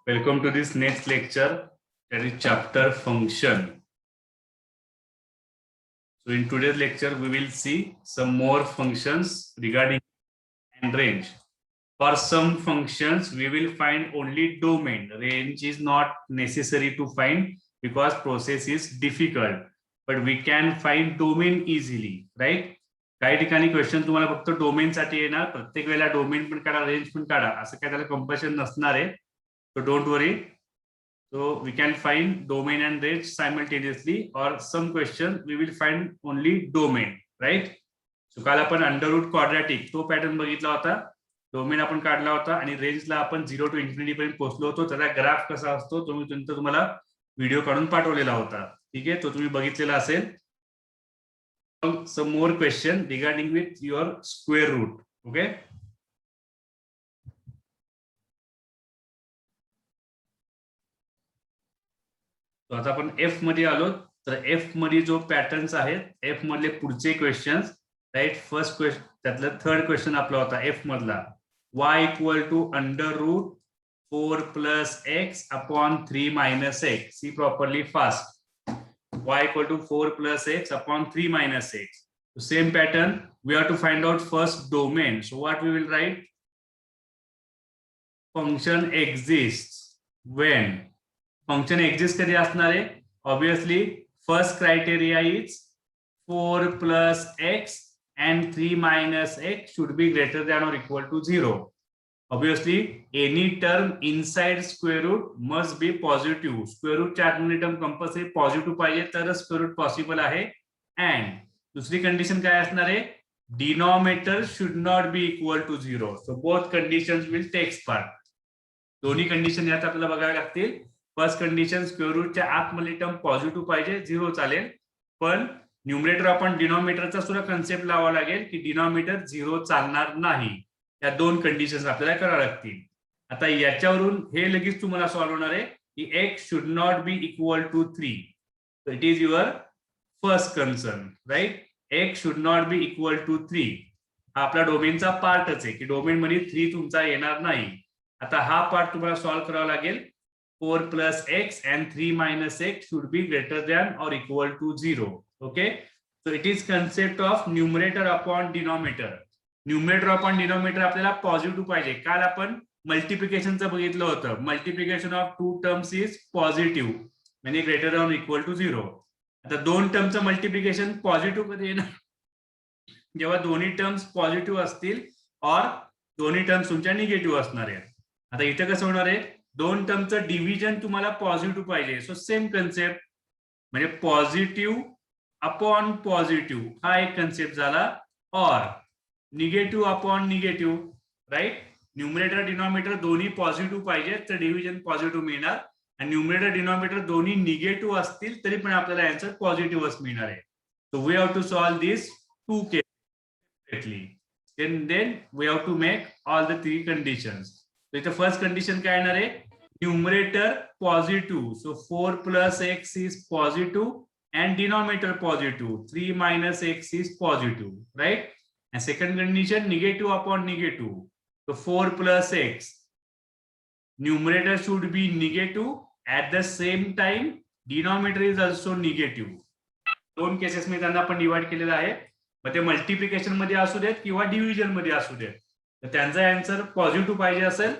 Welcome to this next lecture, that is chapter function. So in today's lecture, we will see some more functions regarding and range. For some functions, we will find only domain. Range is not necessary to find because process is difficult, but we can find domain easily, right? काही ठिकाणी question तुम्हाला फक्त domain साठी येणार, प्रत्येक वेळेला domain पण काढा, रेंज पण काढा, असं काय त्याला कंपल्शन नसणार आहे. So don't worry. So we can find domain and range simultaneously, or some question we will find only domain, right? So काल आपण अंडर रूट क्वाड्रॅटिक तो पॅटर्न बघितला होता, डोमेन आपण काढला होता आणि रेंजला आपण 0 to इन्फिनिटी पर्यंत पोहोचलो होतो. त्याचा ग्राफ कसा असतो तुम्हाला व्हिडिओ काढून पाठवलेला होता, ठीक आहे, तो तुम्ही बघितलेला असेल. Some more question regarding with your square root, okay? तो आता आपण एफ मध्ये आलो. तर एफ मध्ये जो पॅटर्न्स आहेत, एफ मधले पुढचे क्वेश्चन्स, राईट. फर्स्ट क्वेश्चन, त्यातलं थर्ड क्वेश्चन आपला होता एफ मधला, y equal to under root 4 plus x upon 3 minus x. See properly fast. Y equal to 4 plus x upon 3 minus x. So same pattern, we have to find out first domain. So what we will write? Function exists when? Function exists कधी असणार आहे? Obviously first criteria is 4 plus x and 3 minus x should be greater than or equal to 0. Obviously any term inside square root must be positive. Square root च्या आतमध्ये term compulsory positive पाहिजे तरच square root possible आहे. And दुसरी condition काय असणार आहे? Denominator should not be equal to 0. So both conditions will takes part. दोन्ही कंडिशन यात आपल्याला बघावे लागतील. फर्स्ट कंडिशन, स्क्वेअर रूटच्या आतमधली टर्म पॉझिटिव्ह पाहिजे, 0 चालेल, पण न्यूमरेटर आपण डिनॉमिनेटरचा सुद्धा कन्सेप्ट लावावा लागेल की डिनॉमिनेटर 0 चालणार नाही. या दोन कंडिशन्स आपल्याला कराव्या लागतील. आता याच्यावरून हे लगेच तुम्हाला सॉल्व्ह होणार आहे की x should not be equal to 3. So it is your first concern, right. x should not be equal to 3 हा आपला डोमेनचा पार्टच आहे की डोमेन मध्ये 3 तुमचा येणार नाही. आता हा पार्ट तुम्हाला सॉल्व्ह करावा लागेल. 4 plus x and 3 minus x should be greater than or equal to 0. Okay, so it is concept of numerator upon denominator. Numerator upon denominator आपल्याला पॉझिटिव्ह पाहिजे. काल आपण मल्टिप्लिकेशनचं बघितलं होतं. Multiplication of two terms is positive म्हणजे greater than equal to 0. आता दोन टर्मचं मल्टिप्लिकेशन पॉझिटिव्ह कधी येणार? जेव्हा दोन्ही टर्म्स पॉझिटिव्ह असतील और दोन्ही टर्म्स तुमच्या निगेटिव्ह असणार आहेत. आता इथे कसं होणार आहे? दोन टर्मचं डिव्हिजन तुम्हाला पॉझिटिव्ह पाहिजे. सो सेम कन्सेप्ट म्हणजे पॉझिटिव्ह अपॉन पॉझिटिव्ह हा एक कन्सेप्ट झाला. और negative upon negative, right. Numerator denominator दोन्ही पॉझिटिव्ह पाहिजे तर डिव्हिजन पॉझिटिव्ह मिळणार, आणि न्यूमरेटर डिनॉमिनेटर दोन्ही निगेटिव्ह असतील तरी पण आपल्याला आन्सर पॉझिटिव्हच मिळणार आहे. So we have to solve this two केसेसली. Then we have to make all the 3 conditions. तर इथे फर्स्ट कंडिशन काय येणार आहे? Numerator positive, so 4 plus x is positive and denominator positive, 3 minus x is positive, right? And second condition, negative upon negative, so 4 plus x, numerator should be negative, at the same time denominator is also negative. दोन cases मध्ये त्यांना आपण divide केलेलं आहे. मग ते multiplication मध्ये असू देत किंवा डिव्हिजन मध्ये असू देत, तर त्यांचा आन्सर पॉझिटिव्ह पाहिजे असेल,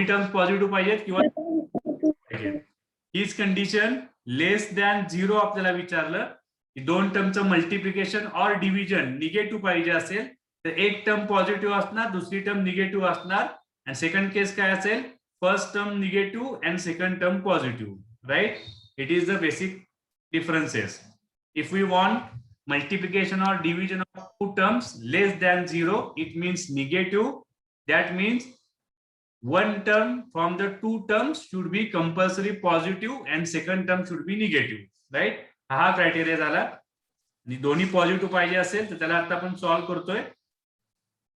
टर्म्स पॉझिटिव्ह पाहिजेत किंवा पाहिजेत. हीच कंडिशन लेस दॅन 0 आपल्याला विचारलं की दोन टर्मचं मल्टिप्लिकेशन और डिव्हिजन निगेटिव्ह पाहिजे असेल तर एक टर्म पॉझिटिव्ह असणार, दुसरी टर्म निगेटिव्ह असणार. आणि सेकंड केस काय असेल? First term negative and second term positive, right. It is the basic differences. If we want multiplication or division of two terms less than 0, it means negative. That means one term from the two terms should be compulsory positive and second term should be negative, right? हा criteria झाला. आणि दोन्ही positive पाहिजे असेल तर त्याला आता आपण सॉल्व्ह करतोय.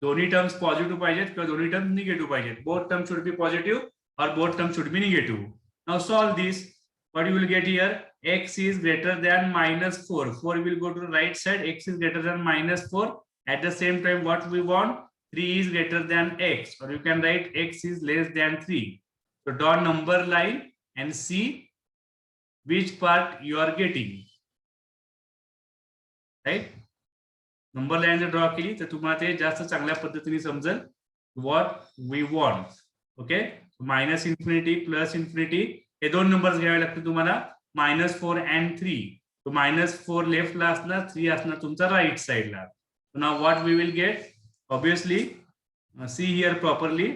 दोन्ही टर्म्स पॉझिटिव्ह पाहिजेत किंवा दोन्ही टर्म निगेटिव्ह पाहिजेत. Both term should be positive और both term should be negative. Now solve this. What you will get here? X is greater than minus 4. 4 will go to the right side. X is greater than minus 4. At the same time, what we want? 3 is greater than x. Or you can write x is less than 3. So draw number line and see which part you are getting. Right? Number line जर draw केली तर तुम्हाला ते जास्त चांगल्या पद्धतीने समजेल what we want. Okay, minus infinity plus infinity हे दोन नंबर्स घ्यावे लागतील तुम्हाला, -4 and 3. तो -4 लेफ्टला असणार, 3 असणार तुमचा राईट साइडला. Now what we will get, obviously see here properly,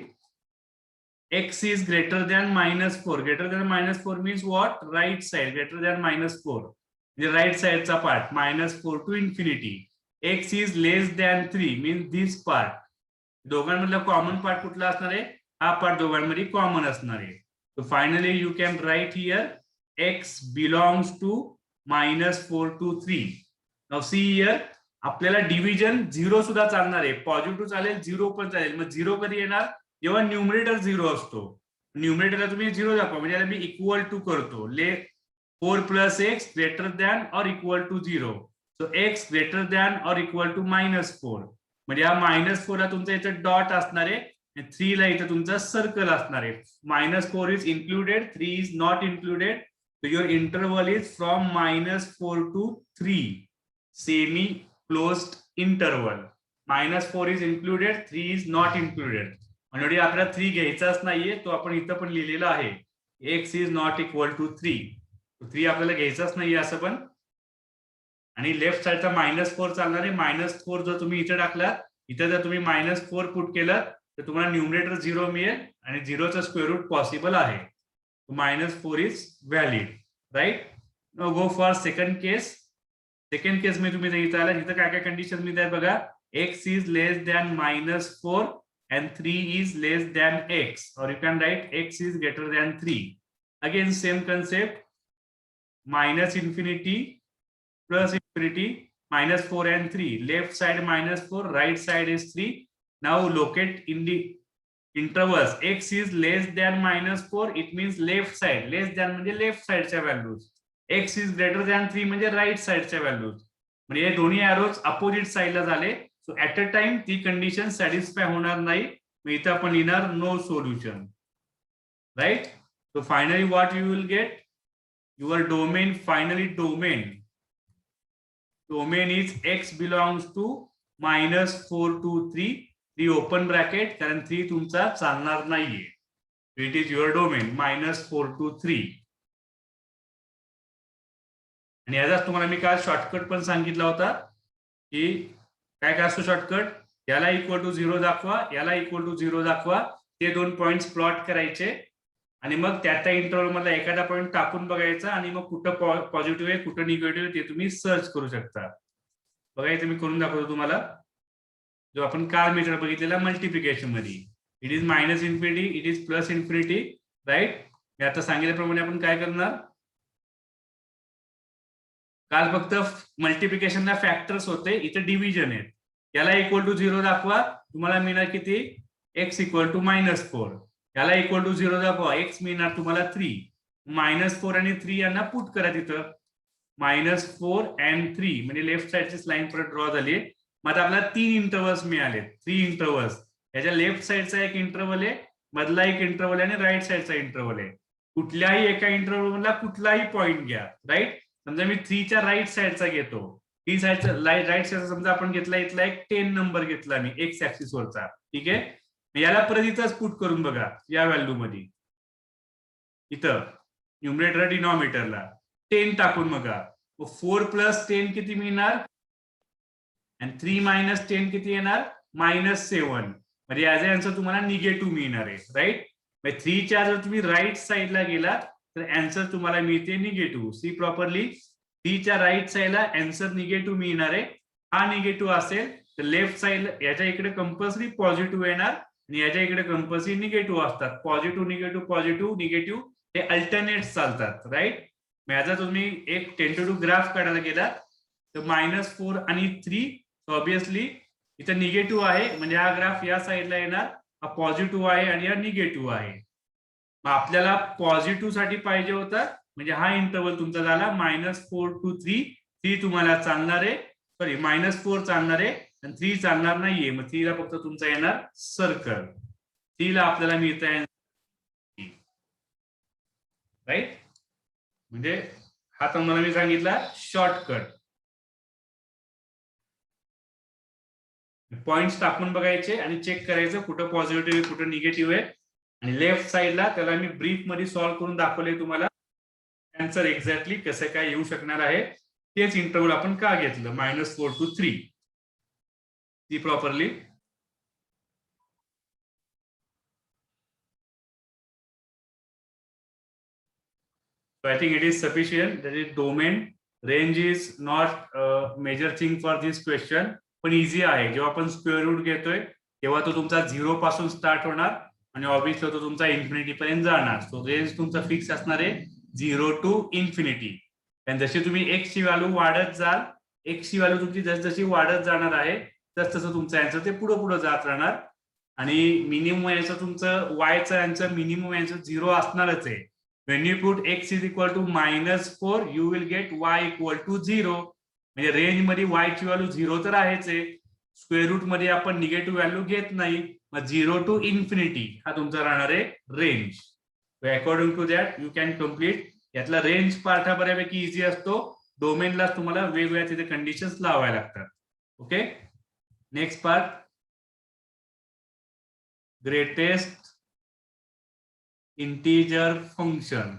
x is greater than -4. Greater than -4 means what? Right side greater than -4. The right sideचा part -4 to infinity. X is less than 3 means this part. दोघांमधला common part कुठला असणार आहे? हा part दोघांमध्ये common असणार आहे. So finally you can write here x belongs to -4 to 3. Now see here, आपल्याला डिव्हिजन 0 सुद्धा चालणार आहे, पॉझिटिव्ह चालेल, 0 पण चालेल. मग 0 कधी येणार? जेव्हा न्यूमरेटर 0 असतो. न्यूमरेटरला तुम्ही 0 दाखवा, म्हणजे मी इक्वल टू करतो. 4 plus x greater than or equal to 0. So x greater than or equal to -4. म्हणजे हा -4 ला तुमचा इथं डॉट असणार आहे आणि 3 ला इथं तुमचा सर्कल असणार आहे. -4 is included, 3 is not included. So your interval is from -4 to 3, semi closed interval. -4 is included, 3 is not included. आणि आपल्याला 3 घ्यायचाच नाहीये, तो आपण इथं पण लिहिलेला आहे, x is not equal to 3. 3 आपल्याला घ्यायचाच नाहीये असं पण. आणि लेफ्ट साइडचा -4 चालणार आहे. -4 जर तुम्ही इथे टाकला, इथे जर तुम्ही -4 पुट केलं तर तुम्हाला न्यूमरेटर 0 मिळेल आणि 0चा स्क्वेअर रूट पॉसिबल आहे. -4 is valid, right. Now go for second case. Second case मध्ये तुम्ही इथं आला, इथं काय काय कंडिशन मिळत आहे बघा. x is less than -4 and 3 is less than x, or you can write x is greater than 3. Again same concept, minus infinity plus infinity, -4 and 3, left side -4, right side is 3. Now locate in the intervals. X is less than -4, it means left side. less than म्हणजे left साइडच्या values, x is greater than 3 म्हणजे right साइडच्या values. म्हणजे हे दोन्ही arrows opposite साइडला झाले. So at a time ती condition satisfy होणार नाही. मग इथं आपण लिहिणार no solution, right. So finally what you will get, your domain, finally domain is x belongs to -4 to 3, 3 open bracket, कारण 3 तुमचा चालणार नाहीये. It is your domain -4 to 3. आणि याचाच तुम्हाला मी काय शॉर्टकट पण सांगितला होता की काय काय असतो शॉर्टकट. याला इक्वल टू 0 दाखवा, याला इक्वल टू 0 दाखवा, ते दोन पॉइंट्स प्लॉट करायचे आणि मग त्या इंटरव्हल मधला एखादा पॉइंट टाकून बघायचा आणि मग कुठं पॉझिटिव्ह आहे कुठं निगेटिव्ह आहे ते तुम्ही सर्च करू शकता. बघा इथे मी करून दाखवतो तुम्हाला, जो आपण काल मेथड बघितलेला मल्टिप्लिकेशन मध्ये. It is -minus infinity, it is plus infinity, right. मी आता सांगितल्याप्रमाणे आपण काय करणार, काल फक्त मल्टिप्लिकेशनला फॅक्टर्स होते, इथे डिव्हिजन आहेत. याला इक्वल टू 0 दाखवा, तुम्हाला मिळणार किती, x इक्वल टू -4. याला इक्वल टू 0 दाखवा, x मिळणार तुम्हाला 3. -4 आणि 3 यांना पुट करा तिथं. -4 and 3 म्हणजे लेफ्ट साइडची लाईन परत ड्रॉ झाली. मग आता आपल्याला 3 इंटरव्हल्स मिळाले, 3 इंटरव्हल्स. याच्या लेफ्ट साइडचा एक इंटरव्हल आहे, मधला एक इंटरव्हल आहे आणि राईट साइडचा इंटरव्हल आहे. कुठल्याही एका इंटरव्हल मधला कुठलाही पॉइंट घ्या, राईट. समजा मी 3च्या राईट साइडचा घेतो, 3 साइडचा राईट साइडचा समजा आपण घेतला, इथला एक 10 नंबर घेतला मी एक्स ऍक्सिस वरचा, ठीक आहे. याला परत इथंच पुट करून बघा, या व्हॅल्यू मध्ये इथं न्यूमरेटर डिनॉमिनेटरला 10 टाकून बघा. 4 + 10 किती मिळणार आणि 3 - 10 किती येणार, -7. म्हणजे याचा आन्सर तुम्हाला निगेटिव्ह मिळणार आहे, राईट. 3च्या जर तुम्ही राईट साइडला गेला तर आन्सर तुम्हाला मिळते निगेटिव्ह. सी प्रॉपरली, 3च्या राईट साइडला आन्सर निगेटिव्ह मिळणार आहे. हा निगेटिव्ह असेल तर लेफ्ट साइड याच्या इकडे कंपल्सरी पॉझिटिव्ह येणार आणि याच्या इकडे कंपल्सरी निगेटिव्ह असतात. पॉझिटिव्ह निगेटिव्ह पॉझिटिव्ह निगेटिव्ह हे अल्टरनेट चालतात, राईट. याचा तुम्ही एक टेंटेटिव्ह ग्राफ काढायला गेला तर -4 आणि 3 ऑब्विसली इथं निगेटिव्ह आहे, म्हणजे हा ग्राफ या साइडला येणार, हा पॉझिटिव्ह आहे आणि हा निगेटिव्ह आहे. मग आपल्याला पॉझिटिव्ह साठी पाहिजे होता, म्हणजे हा इंटरव्हल तुमचा झाला -4 to 3. 3 तुम्हाला चालणार आहे, सॉरी -4 चालणार आहे आणि 3 चालणार नाहीये. मग 3 ला फक्त तुमचा येणार सर्कल. 3 ला आपल्याला मिळत आहे राईट. म्हणजे हा तुम्हाला मी सांगितला शॉर्टकट. पॉइंट्स टाकून बघायचे आणि चेक करायचं कुठं पॉझिटिव्ह आहे कुठं निगेटिव्ह आहे. आणि लेफ्ट साइडला त्याला मी ब्रीफ मध्ये सॉल्व्ह करून दाखवले तुम्हाला आन्सर एक्झॅक्टली कसं काय येऊ शकणार आहे. तेच इंटरव्हल आपण का घेतलं -4 to 3 ती properly. So I think it is sufficient. That is domain. Range is not a major thing for this question. पण इझी आहे. जेव्हा आपण स्क्वेअर रूट घेतोय तेव्हा तो तुमचा 0 पासून स्टार्ट होणार आणि ऑब्विसली तो तुमचा इन्फिनिटी पर्यंत जाणार. सो रेंज तुमचा फिक्स असणार आहे 0 to इन्फिनिटी. आणि जशी तुम्ही एक्स ची व्हॅल्यू वाढत जाल, एक्स ची व्हॅल्यू तुमची जशी वाढत जाणार आहे तसं तुमचं आन्सर ते पुढे जात राहणार. आणि मिनिमम आन्सर तुमचं वायचं आन्सर मिनिमम आन्सर 0 असणारच आहे. When you put x is equal to -4, you will get y equal to 0. म्हणजे रेंज मध्ये y ची व्हॅल्यू 0 तर आहेच आहे. स्क्वेअर रूट मध्ये आपण निगेटिव्ह व्हॅल्यू घेत नाही. मग 0 to इन्फिनिटी हा तुमचा राहणार आहे range. According to that you can complete. यातला रेंज पार्ट हा बऱ्यापैकी इझी असतो. डोमेनला तुम्हाला वेगवेगळ्या तिथे कंडिशन्स लावायला लागतात. Okay. Next part, greatest integer function.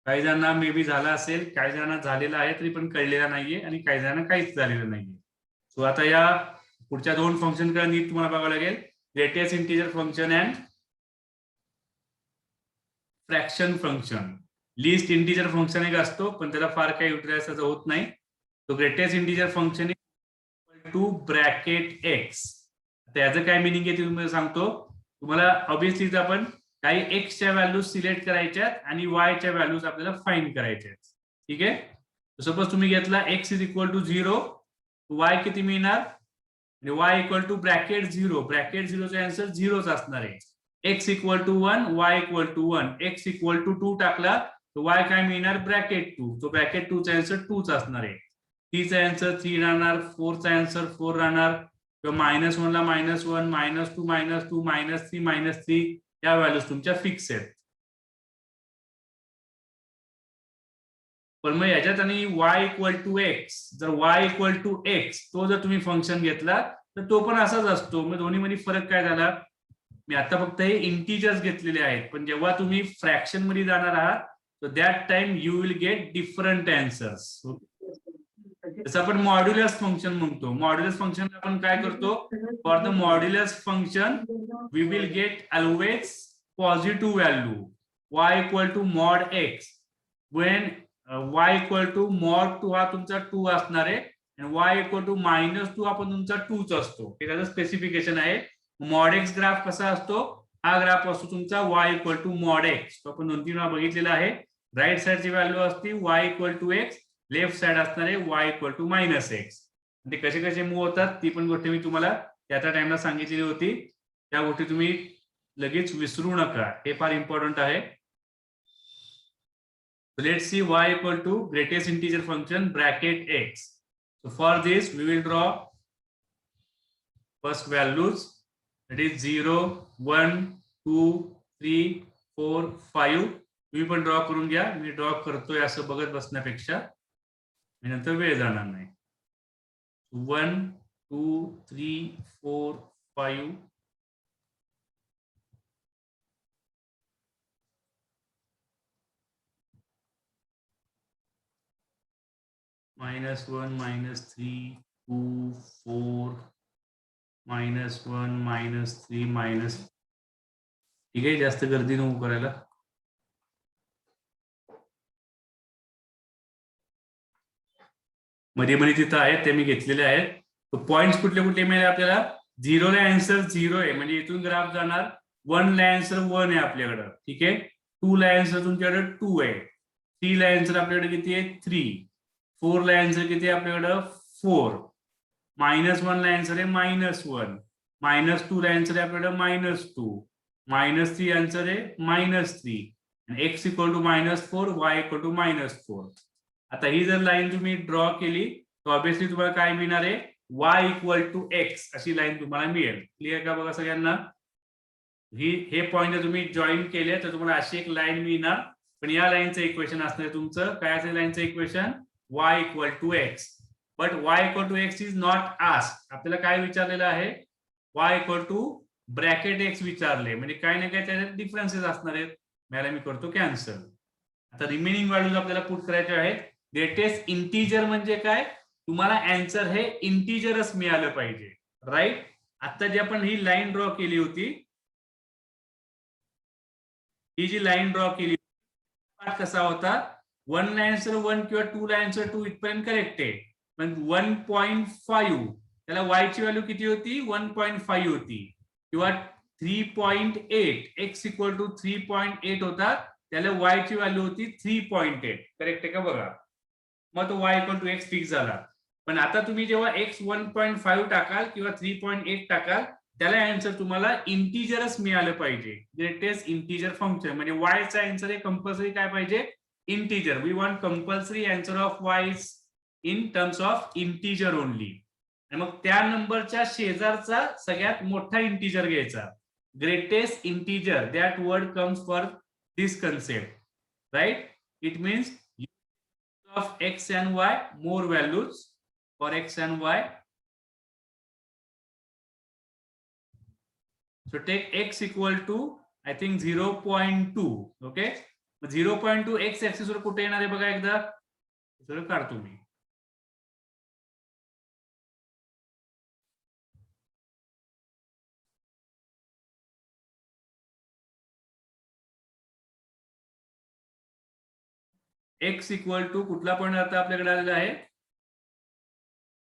काही जणांना मे बी झाला असेल, काही जणांना झालेला आहे तरी पण कळलेला नाहीये आणि काही जणांना काहीच झालेलं नाहीये. सो आता या पुढच्या 2 फंक्शन कडे नीट तुम्हाला बघावं लागेल. Greatest integer function and fraction function. List integer function एक असतो पण त्याला फार काही युटिलाइज होत नाही. तो greatest integer function equal to bracket x. त्याचं काय मिनिंग आहे ते तुम्हाला सांगतो. तुम्हाला ऑब्विसली आपण काही एक्सच्या व्हॅल्यूज सिलेक्ट करायच्या आणि वायच्या व्हॅल्यूज आपल्याला फाइंड करायच्या. ठीक आहे. सपोज तुम्ही घेतला x is equal to 0, y किती मिळणार, y equal to bracket 0. Bracket 0चा आन्सर 0च असणार आहे. X equal to 1, y equal to 1. X equal to 2 टाकला तर वाय काय मिळणार, ब्रॅकेट 2. तो ब्रॅकेट 2 चा आन्सर 2च असणार आहे. 3 चा आन्सर 3 राहणार, 4 चा आन्सर 4 राहणार. -1 ला -1, -2 -2, -3 -3 या व्हॅल्यूज तुमच्या फिक्स आहेत. पण मग याच्यात आणि y इक्वल टू एक्स, जर y इक्वल टू एक्स तो जर तुम्ही फंक्शन घेतला तर तो पण असाच असतो. मग दोन्ही मध्ये फरक काय झाला, मी आता फक्त हे इंटीजर्स घेतलेले आहेत. पण जेव्हा तुम्ही फ्रॅक्शन मध्ये जाणार आहात तर that time you will get different answers. जसं आपण मॉड्युलस फंक्शन म्हणतो. मॉड्युलस फंक्शन आपण काय करतो, for the modulus function we will get always positive value y equal to mod x. when y equal to mod 2 हा तुमचा 2 असणार आहे आणि y इक्वल टू -2 हा पण तुमचा 2च असतो. हे त्याचं स्पेसिफिकेशन आहे. मॉड एक्स ग्राफ कसा असतो, हा ग्राफ असतो तुमचा y equal to mod x. तो आपण 2-3 वेळा बघितलेला आहे. राईट साइडची व्हॅल्यू असते y equal to x, left side असणार आहे y इक्वल टू -x. ते कसे कसे मूव्ह होतात ती पण गोष्ट मी तुम्हाला त्या टाइमला सांगितलेली होती. त्या गोष्टी तुम्ही लगेच विसरू नका, हे फार इम्पॉर्टंट आहे. So let's see y equal to greatest integer function bracket x. So for this we will draw first values, that is 0, 1, 2, 3, 4, 5. तुम्ही पण ड्रॉ करून घ्या. मी ड्रॉ करतोय असं बघत बसण्यापेक्षा नंतर वेळ जाणार नाही. 1, 2, 3, 4, 5. -1, -3, 2, 4, -1, -3, ठीक आहे. जास्त गर्दी नको करायला. मध्ये मध्ये तिथं आहेत ते मी घेतलेले आहेत. तो पॉइंट्स कुठले कुठले मिळाले आपल्याला. 0 ला आन्सर 0 आहे म्हणजे इथून ग्राफ जाणार. 1 ला आन्सर 1 आहे आपल्याकडं. ठीक आहे. 2 ला आन्सर तुमच्याकडे 2 आहे. 3 ला आन्सर आपल्याकडे किती आहे, 3. 4 ला आन्सर किती आहे आपल्याकडं, 4. -1 ला आन्सर आहे -1. -2 ला आन्सर आहे आपल्याकडे -2. -3 आन्सर आहे -3. आणि x equal to -4, y equal to -4. आता ही जर लाईन तुम्ही ड्रॉ केली तर ऑब्विसली तुम्हाला काय मिळणार आहे, y इक्वल टू एक्स अशी लाईन तुम्हाला मिळेल. क्लिअर का बघा सगळ्यांना. हे पॉइंट तुम्ही जॉईन केले तर तुम्हाला अशी एक लाईन मिळणार. पण या लाईनचं इक्वेशन असणार तुमचं काय असेल लाईनचं equation y equal to x. But y equal to x is not asked. आपल्याला काय विचारलेलं आहे y equal to bracket x विचारले म्हणजे काय ना काय त्याच्यात डिफरन्सेस असणार आहेत. मला मी करतो कॅन्सल. आता रिमेनिंग व्हॅल्यूज आपल्याला पुट करायचे आहेत. ग्रेटेस्ट इंटिजर म्हणजे काय तुम्हाला आन्सर हे इंटिजरच मिळालं पाहिजे राईट. आता जी आपण ही लाईन ड्रॉ केली होती ही जी लाईन ड्रॉ केली कसा होता 1 ला आन्सर 1 किंवा 2 ला आन्सर 2 इथपर्यंत करेक्ट आहे. पण 1.5 त्याला y ची व्हॅल्यू किती होती 1.5 होती किंवा 3.8 x इक्वल टू 3.8 होता त्याला y ची व्हॅल्यू होती 3.8 करेक्ट आहे का बघा. मग तो y equal to x fix झाला. पण आता तुम्ही जेव्हा x 1.5 टाकाल किंवा 3.8 टाकाल त्याला आन्सर तुम्हाला इंटिजरच मिळालं पाहिजे. ग्रेटेस्ट इंटिजर फंक्शन म्हणजे y चा आन्सर हे कंपल्सरी काय पाहिजे integer. We want compulsory answer of y in terms of integer only. आणि मग त्या नंबरच्या शेजारचा सगळ्यात मोठा इंटिजर घ्यायचा. Greatest integer that word comes for this concept right. It means of x and y more values for x and y. So take x equal to I think 0.2. okay 0.2 x axis वर कुठे येणार आहे बघा एकदा sir काढतो मी. x equal to कुठला point आता आपल्याकडे आलेला आहे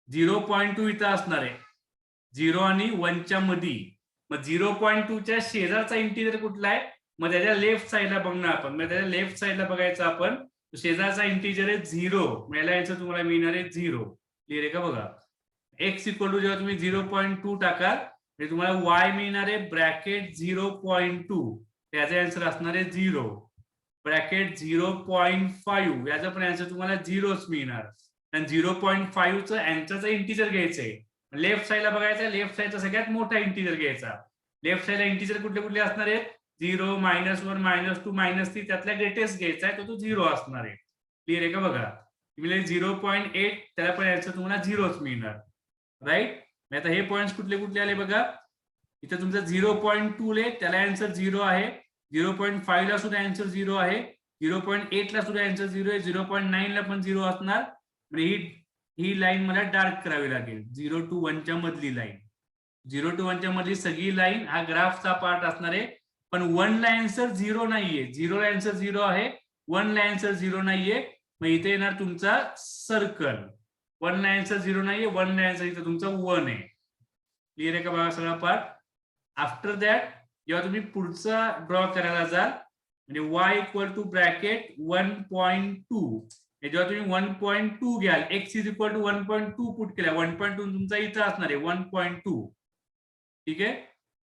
0.2 इथं असणार आहे 0 आणि 1 च्या मध्ये. मग 0.2 च्या शेजारचा इंटिजर कुठला आहे मग त्याच्या लेफ्ट साईडला बघणार आपण. मग त्याच्या लेफ्ट साईडला बघायचं आपण शेजारचा इंटिजर आहे 0 याला आन्सर तुम्हाला मिळणार आहे 0. क्लिअर आहे का बघा. x इक्वल टू जेव्हा तुम्ही 0.2 टाकाल म्हणजे तुम्हाला y मिळणार आहे ब्रॅकेट 0.2 त्याचा आन्सर असणार आहे 0 ब्रॅकेट 0.5 याचा पण आन्सर तुम्हाला 0च मिळणार. आणि 0.5 चं आन्सरचं इंटिजर घ्यायचंय. लेफ्ट साईडला बघायचं लेफ्ट साईडचा सगळ्यात मोठा इंटिजर घ्यायचा. लेफ्ट साईडला इंटिजर कुठले कुठले असणार आहेत 0 -1 -2 -3 त्यातला ग्रेटेस्ट घ्यायचा आहे तो 0 असणार आहे. क्लिअर आहे का बघा. 0.8 त्याला पण आन्सर तुम्हाला 0च मिळणार राईट. आता हे पॉइंट्स कुठले कुठले आले बघा इथे तुमचा 0.2 ले त्याला आन्सर 0 आहे. 0.5 ला सुद्धा आन्सर 0 आहे. 0.8 ला सुद्धा आन्सर 0 आहे. 0.9 ला पण 0 असणार. ही लाईन मला डार्क करावी लागेल 0 to 1 च्या मधली लाईन. 0 to 1 च्या मधली सगळी लाईन हा ग्राफचा पार्ट असणार आहे. पण 1 ला आन्सर 0 नाहीये 0 ला आन्सर 0 आहे 1 ला आन्सर 0 नाहीये. मग इथे येणार तुमचा सर्कल. 1 ला आन्सर 0 नाहीये 1 ला आन्सर इथे तुमचा 1 आहे. क्लिअर आहे का बघा सगळा पार्ट. आफ्टर दॅट जेव्हा तुम्ही पुढचा ड्रॉ करायला जाल म्हणजे y इक्वल टू ब्रॅकेट 1.2 जेव्हा तुम्ही 1.2 घ्याल x is equal to 1.2 put केला 1.2 तुमचा इथं असणार आहे 1.2 ठीक आहे.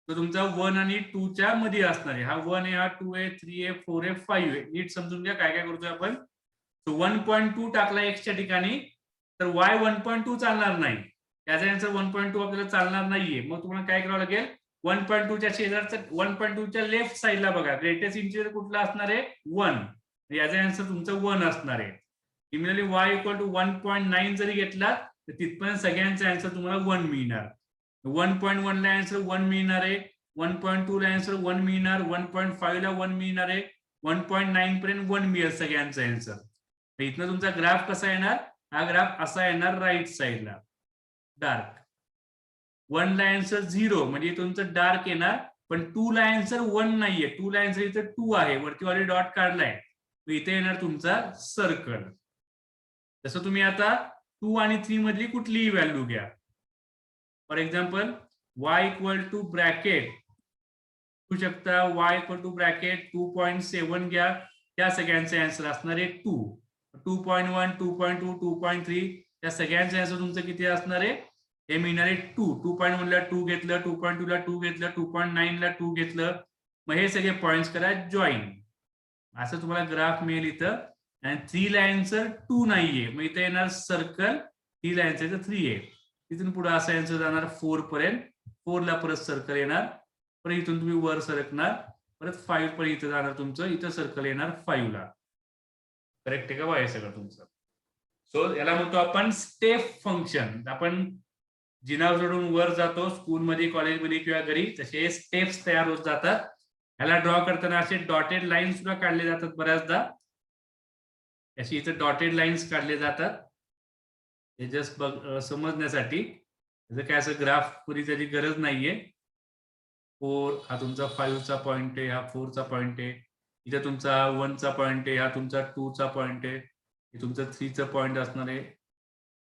तो तुमचा 1 आणि 2 च्या मध्ये असणार आहे. हा 1 आहे हा 2 आहे 3 आहे 4 आहे 5 आहे. नीट समजून घ्या काय काय करतोय आपण. सो 1.2 टाकला x च्या ठिकाणी तर y 1.2 चालणार नाही त्याचा आन्सर 1.2 आपल्याला चालणार नाहीये. मग तुम्हाला काय करावं लागेल 1.2 च्या शेजारचं 1.2 च्या लेफ्ट साईडला बघा ग्रेटेस्ट इंटिजर कुठला असणार आहे 1 याचा आन्सर तुमचं 1 असणार आहे. सिमिलरली y इक्वल टू 1.9 जरी घेतला तर तिथपर्यंत सगळ्यांचा आन्सर तुम्हाला 1 मिळणार. 1.1 ला आन्सर 1 मिळणार आहे 1.2 ला आन्सर 1 मिळणार 1.5 ला 1 मिळणार आहे 1.9 पर्यंत 1 मिळेल सगळ्यांचा आन्सर. तर इथनं तुमचा ग्राफ कसा येणार हा ग्राफ असा येणार राईट साईडला डार्क. 1 ला आन्सर 0 म्हणजे तुमचं डार्क येणार. पण 2 ला आन्सर 1 नाहीये 2 ला आन्सर इथे 2 आहे वरती ऑलरेडी डॉट काढलाय. इथे येणार तुमचा सर्कल. जसं तुम्ही आता 2 आणि 3 मधली कुठलीही व्हॅल्यू घ्या. For example y equal to bracket घेऊ शकता y इक्वल टू ब्रॅकेट 2.7 घ्या त्या सगळ्यांचे आन्सर असणार आहे 2. 2.1 2.2 2.3 त्या सगळ्यांचे आन्सर तुमचं किती असणार आहे हे मिळणार आहे 2. 2.1 ला 2 घेतलं 2.2 ला 2 घेतलं 2.9 ला 2 घेतलं. मग हे सगळे पॉइंट्स करा जॉईन असं तुम्हाला ग्राफ मिळेल इथं. आणि 3 ला आन्सर 2 नाहीये मग इथे येणार सर्कल 3 ला आन्सर 3 आहे. तिथून पुढे असा आन्सर जाणार 4 पर्यंत 4 ला परत सर्कल येणार परत इथून तुम्ही वर सरकणार, परत 5 पण इथं जाणार तुमचं, इथं सर्कल येणार 5 ला. करेक्ट आहे का बघा हे सगळं तुमचं. सो याला म्हणतो आपण स्टेप फंक्शन. आपण जिना सोडून वर जातो स्कूलमध्ये, कॉलेजमध्ये किंवा घरी, तसे स्टेप्स तयार होत जातात. ह्याला ड्रॉ करताना असे डॉटेड लाईन सुद्धा काढले जातात बऱ्याचदा. अशी इथे डॉटेड लाईन्स काढले जातात हे जस्ट समजण्यासाठी. त्याचं काय असं ग्राफ पुरी त्याची गरज नाहीये. 4 हा तुमचा 5 चा पॉइंट आहे, हा 4 चा पॉइंट आहे, इथे तुमचा 1 चा पॉइंट आहे, हा तुमचा 2 चा पॉइंट आहे, हे तुमचा 3 चा पॉइंट असणार आहे,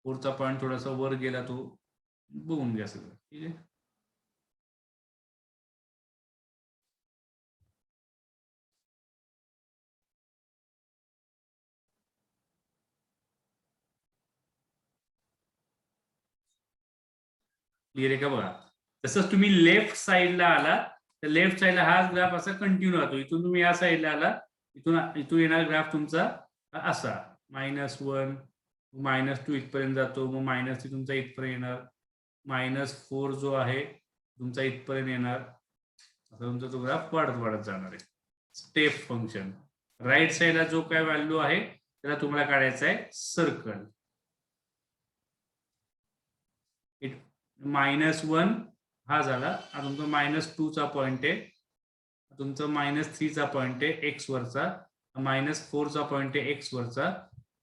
4 चा पॉइंट थोडासा वर गेला तो बघून घ्या सगळं. ठीक आहे. क्लिअर आहे का बघा. तसंच तुम्ही लेफ्ट साइडला आला तर लेफ्ट साइडला हाच ग्राफ असा कंटिन्यू राहतो. इथून तुम्ही या साइडला आला, इथून येणार ग्राफ तुमचा असा -1 -2 इथपर्यंत जातो, मग -3 तुमचा इथपर्यंत येणार, -4 जो आहे तुमचा इथपर्यंत येणार. आता तुमचा तो ग्राफ वाढत जाणार आहे. Step function. राईट साइडला जो काय व्हॅल्यू आहे त्याला तुम्हाला काढायचा आहे सर्कल. -1 हा झाला, हा तुमचा -2 चा पॉइंट आहे, तुमचा -3 चा पॉइंट आहे एक्स वरचा, -4 चा पॉइंट आहे एक्स वरचा,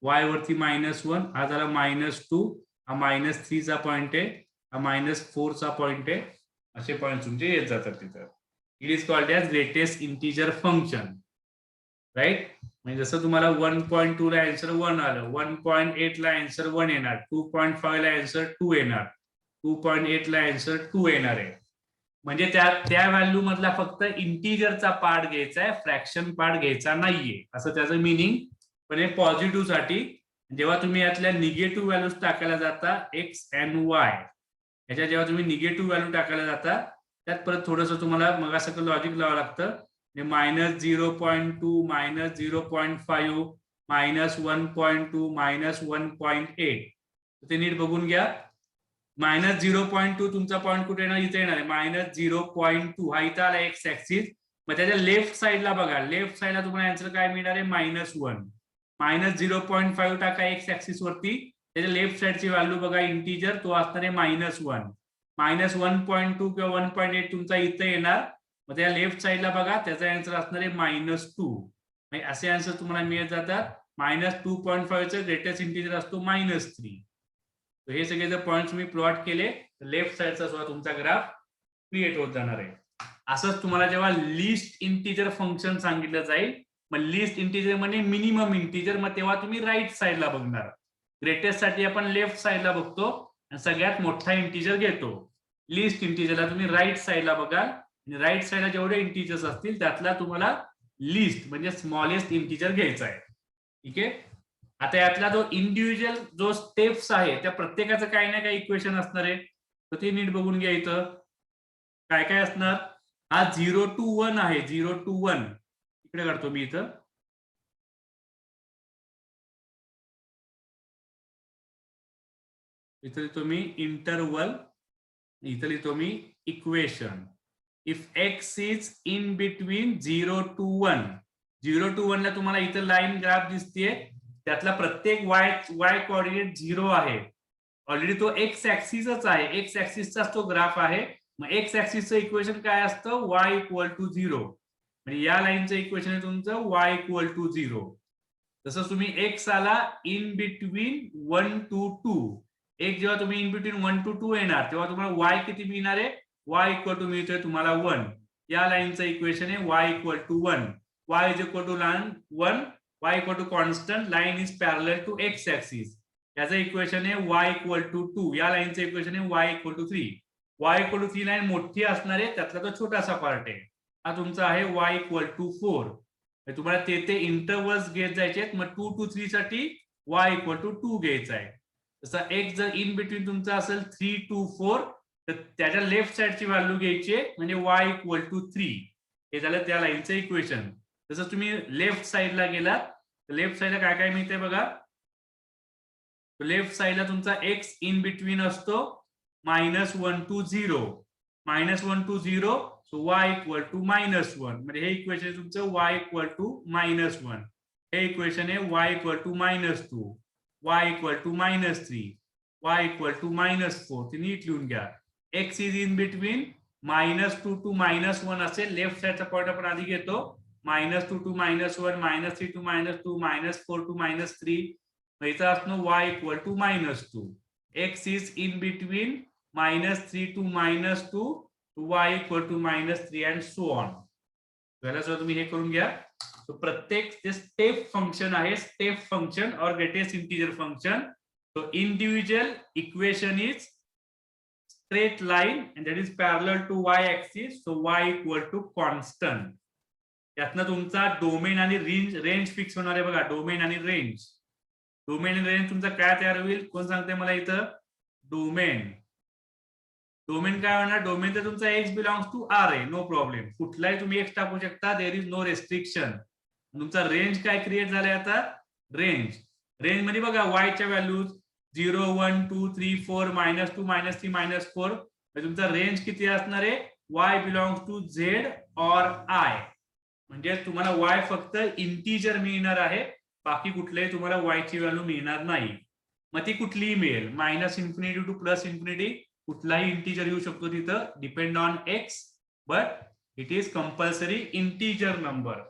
वाय वरती -1 हा झाला -2, हा -3 चा पॉइंट आहे, हा -4 चा पॉइंट आहे. असे पॉइंट तुमचे येत जातात तिथं. It is called as greatest integer function. Right. म्हणजे जसं तुम्हाला 1.2 ला आन्सर 1 आलं, 1.8 ला आन्सर 1 येणार, 2.5 ला आन्सर 2 येणार, 2.8 ला आन्सर 2 येणार आहे. म्हणजे त्या व्हॅल्यू मधला फक्त इंटिजरचा पार्ट घ्यायचा आहे, फ्रॅक्शन पार्ट घ्यायचा नाहीये, असं त्याचं मिनिंग. पण हे पॉझिटिव्ह साठी जेव्हा तुम्ही यातल्या निगेटिव्ह व्हॅल्यूज टाकायला जाता एक्स अँड वाय, ह्याच्या जेव्हा तुम्ही निगेटिव्ह व्हॅल्यू टाकायला जाता त्यात परत थोडंसं तुम्हाला मग असं लॉजिक लावावं लागतं. -0.2 -0.5 -1.2 -1.8. ते नीट बघून घ्या. -0.2 तुमचा पॉईंट कुठे येणार, इथे येणार आहे. -0.2 हा इथं आला एक्स ऍक्सिस. मग त्याच्या लेफ्ट साइडला बघा, लेफ्ट साइडला तुम्हाला आन्सर काय मिळणार आहे, -1. -0.5 टाका एक्स ऍक्सिस वरती, त्याच्या लेफ्ट साइडची व्हॅल्यू बघा इंटिजर, तो असणार आहे -1. -1.2 किंवा 1.8 तुमचा इथं येणार, मग त्या लेफ्ट साइडला बघा त्याचा आन्सर असणार आहे -2. असे आन्सर तुम्हाला मिळत जातात. -2.5 चा ग्रेटेस्ट इंटिजर असतो -3. हे सगळे जर पॉइंट तुम्ही प्लॉट केले तर लेफ्ट साइडचा सुद्धा तुमचा ग्राफ क्रिएट होत जाणार आहे. असंच तुम्हाला जेव्हा लिस्ट इंटिजर फंक्शन सांगितलं जाईल, मग लिस्ट इंटिजर म्हणजे मिनिमम इंटिजर, मग तेव्हा तुम्ही राईट साइडला बघणार. ग्रेटेस्ट साठी आपण लेफ्ट साइडला बघतो आणि सगळ्यात मोठा इंटिजर घेतो. लिस्ट इंटिजरला तुम्ही राईट साइडला बघाल आणि राईट साइडला जेवढे इंटिजर्स असतील त्यातला तुम्हाला लिस्ट म्हणजे स्मॉलेस्ट इंटिजर घ्यायचा आहे. ठीक आहे. आता यातला जो इंडिव्हिज्युअल जो स्टेप्स आहे त्या प्रत्येकाचं काही ना काही इक्वेशन असणार आहे, तर ते नीट बघून घ्या. इथं काय काय असणार, हा 0 to 1 आहे, 0 to 1 इकडे काढतो मी. इथं लिहितो मी इंटरवल, इथं लिहितो मी equation. If x is in between 0 to 1, 0 to 1 ला तुम्हाला इथं लाईन ग्राफ दिसतेय, त्यातला प्रत्येक वाय कोऑर्डिनेट 0 आहे. ऑलरेडी तो एक्स ऍक्सिसच आहे, एक्स ऍक्सिसचाच तो ग्राफ आहे. मग एक्स ऍक्सिसचं इक्वेशन काय असतं, y = 0. म्हणजे या लाईनचं इक्वेशन आहे तुमचं y = 0. तसं तुम्ही एक्स आला इन बिटवीन 1 to 2, एक जेव्हा तुम्ही इन बिटवीन 1 to 2 येणार तेव्हा तुम्हाला y किती मिळणार आहे, y मिळतोय तुम्हाला 1. या लाईनचं इक्वेशन आहे y = 1. y = 1, y constant, line is parallel to x axis. याचं इक्वेशन आहे y = 2. या लाईनचं इक्वेशन आहे y = 3. y = 3 लाईन मोठी असणार आहे, त्यातला तो छोटासा पार्ट आहे. हा तुमचा आहे y = 4. तुम्हाला ते इंटरवल्स घेत जायचे. मग 2 to 3 साठी y = 2 घ्यायचा आहे. तसा एक जर इन बिटवीन तुमचा असेल 3 to 4 तर त्याच्या लेफ्ट साइडची व्हॅल्यू घ्यायची म्हणजे y = 3. हे झालं त्या लाईनचं इक्वेशन. तसं तुम्ही लेफ्ट साइडला गेलात तर लेफ्ट साइडला काय काय मिळते बघा. लेफ्ट साइडला तुमचा x इन बिटवीन असतो -1 to 0, -1 to 0. So y equal to -1 म्हणजे हे इक्वेशन आहे तुमचं y इक्वल टू -1. हे इक्वेशन आहे y equal to -2, y equal to -3, y equal to -4. ते नीट लिहून घ्या. x is in between -2 to -1 असेल. लेफ्ट साइडचा पॉईंट आपण आधी घेतो. -2 टू -1, -3 टू -2, -4 टू -3. इथं असणं y equal to -2. x is in between -3 to -2, y equal to -3 and so on. जरा तुम्ही हे करून घ्या. तो प्रत्येक जे स्टेप फंक्शन आहे, स्टेप फंक्शन और ग्रेटेस्ट इंटीजर फंक्शन, तो individual equation is straight line and that is parallel to y axis, so y equal to constant. यातनं तुमचा डोमेन आणि रेंज फिक्स होणार आहे बघा. डोमेन आणि रेंज तुमचा काय तयार होईल, कोण सांगते मला इथं? डोमेन काय होणार? डोमेन तर तुमचा x बिलॉंग्स टू r आहे, नो प्रॉब्लेम. कुठलाही तुम्ही x टाकू शकता, देर इज नो रेस्ट्रिक्शन. तुमचा रेंज काय क्रिएट झालाय आता? रेंज मध्ये बघा y च्या व्हॅल्यूज 0, 1, 2, 3, 4, -2, -3, -4. तुमचा रेंज किती असणार आहे? y बिलॉंग्स टू z और i. म्हणजे तुम्हाला y फक्त इंटीजर मिळणार आहे, बाकी कुठलेही तुम्हाला y ची व्हॅल्यू मिळणार नाही. मग ती कुठलीही मिळेल, -इन्फिनिटी टू +इन्फिनिटी, कुठलाही इंटीजर येऊ शकतो तिथं, depend on x, but it is compulsory integer number.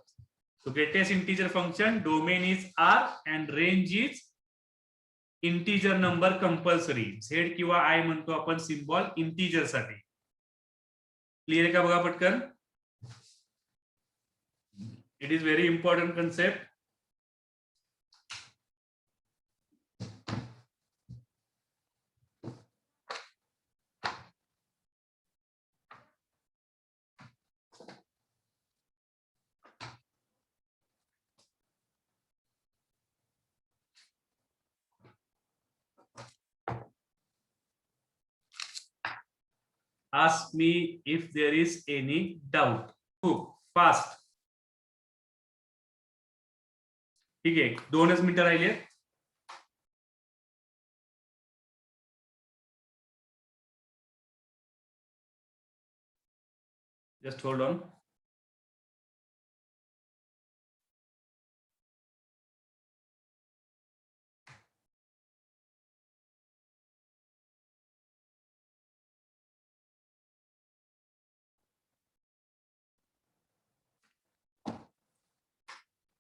So greatest integer function domain is r and range is integer number compulsory. z किंवा i म्हणतो आपण सिम्बॉल इंटीजर साठी. क्लिअर का बघा पटकन. It is very important concept. Ask me if there is any doubt. Fast. ठीक आहे, 2च मिनिटं राहिले. Just hold on.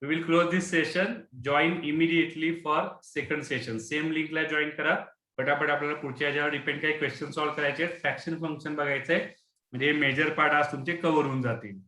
We will close this session. Join immediately for second session. Same link ला join करा. पटापट आपल्याला पुढच्या याच्यावर डिपेंड काही क्वेश्चन सॉल्व्ह करायचे. फ्रॅक्शन फंक्शन बघायचंय, म्हणजे मेजर पार्ट आज तुमचे कव्हर होऊन जातील.